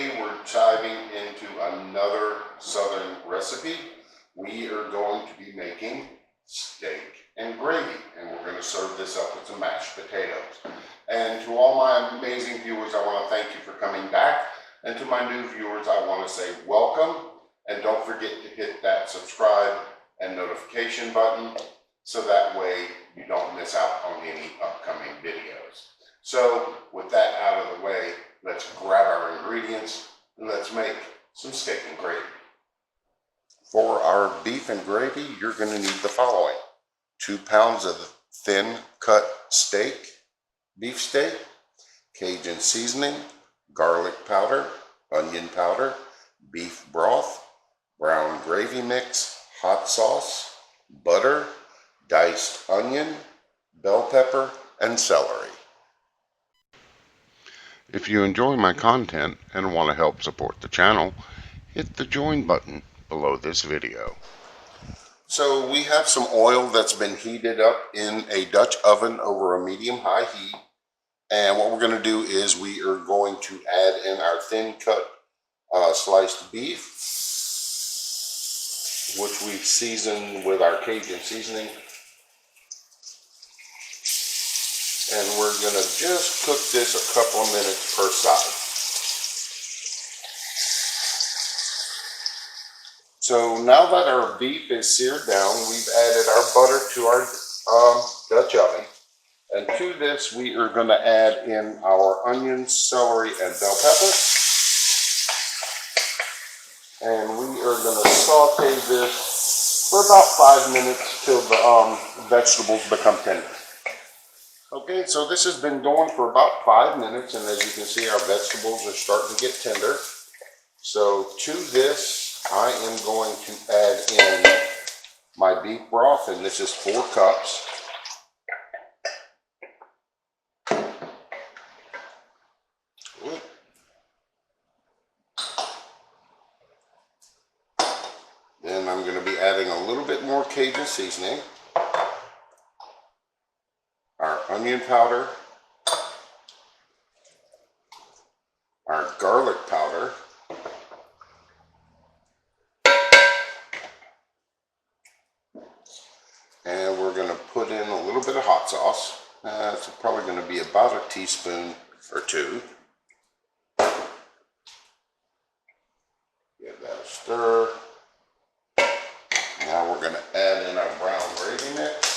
Today we're diving into another Southern recipe. We are going to be making steak and gravy, and we're going to serve this up with some mashed potatoes. And to all my amazing viewers, I want to thank you for coming back. And to my new viewers, I want to say welcome. And don't forget to hit that subscribe and notification button so that way you don't miss out on any upcoming videos. So with that out of the way, let's grab our ingredients and let's make some steak and gravy. For our beef and gravy, you're going to need the following: 2 pounds of thin cut steak, beef steak, Cajun seasoning, garlic powder, onion powder, beef broth, brown gravy mix, hot sauce, butter, diced onion, bell pepper, and celery. If you enjoy my content and want to help support the channel, hit the join button below this video. So we have some oil that's been heated up in a Dutch oven over a medium-high heat. And what we're going to do is we are going to add in our thin cut sliced beef, which we've seasoned with our Cajun seasoning. And we're going to just cook this a couple of minutes per side. So now that our beef is seared down, we've added our butter to our Dutch oven. And to this, we are going to add in our onions, celery, and bell pepper. And we are going to saute this for about 5 minutes till the vegetables become tender. Okay, so this has been going for about 5 minutes, and as you can see, our vegetables are starting to get tender. So to this, I am going to add in my beef broth, and this is 4 cups. Then I'm going to be adding a little bit more Cajun seasoning, our onion powder, our garlic powder, and we're going to put in a little bit of hot sauce. It's probably going to be about a teaspoon or 2. Give that a stir. Now we're going to add in our brown gravy mix.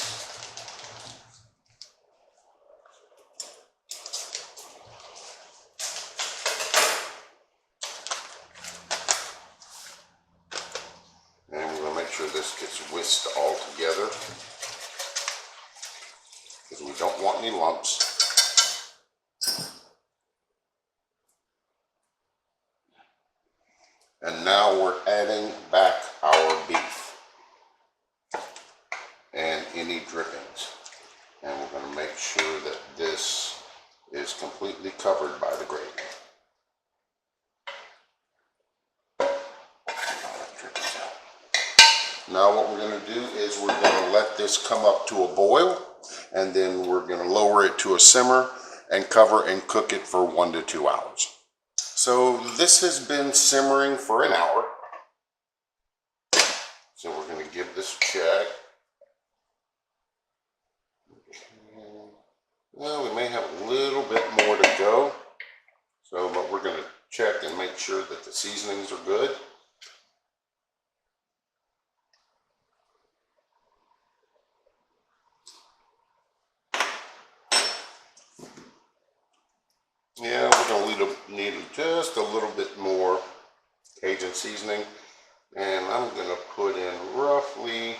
And we're going to make sure this gets whisked all together, because we don't want any lumps. And now we're adding back our beef and any drippings. And we're going to make sure that this is completely covered by the gravy. Now what we're going to do is we're going to let this come up to a boil, and then we're going to lower it to a simmer and cover and cook it for 1 to 2 hours. So this has been simmering for an hour. So we're going to give this a check. Well, we may have a little bit more to go. So, but we're going to check and make sure that the seasonings are good. Yeah, we're going to need just a little bit more Cajun seasoning. And I'm going to put in roughly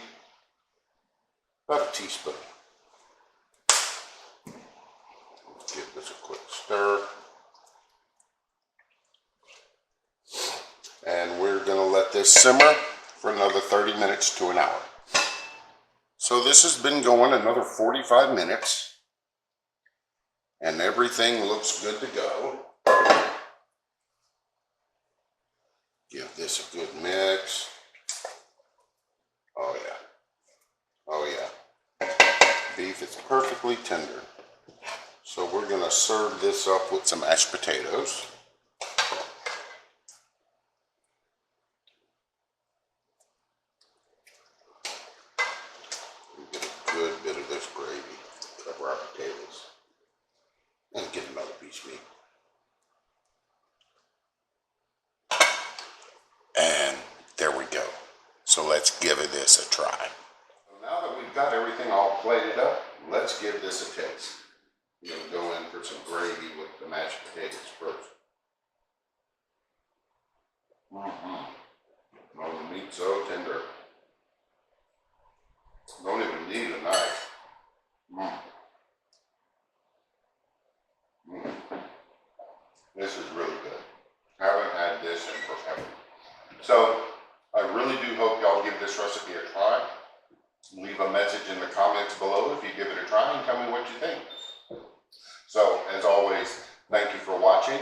about a teaspoon. Give this a quick stir. And we're going to let this simmer for another 30 minutes to an hour. So this has been going another 45 minutes. And everything looks good to go. Give this a good mix. Oh yeah. Oh yeah. Beef is perfectly tender. So we're going to serve this up with some mashed potatoes. So let's give this a try. So now that we've got everything all plated up, let's give this a taste. I'm going to go in for some gravy with the mashed potatoes first. Oh, the meat's so tender. Don't even need a knife. This is really good. Haven't had this in forever. So I really do hope y'all give this recipe a try. Leave a message in the comments below if you give it a try and tell me what you think. So as always, thank you for watching,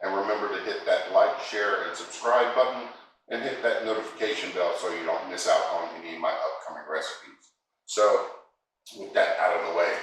and remember to hit that like, share, and subscribe button, and hit that notification bell so you don't miss out on any of my upcoming recipes. So with that out of the way,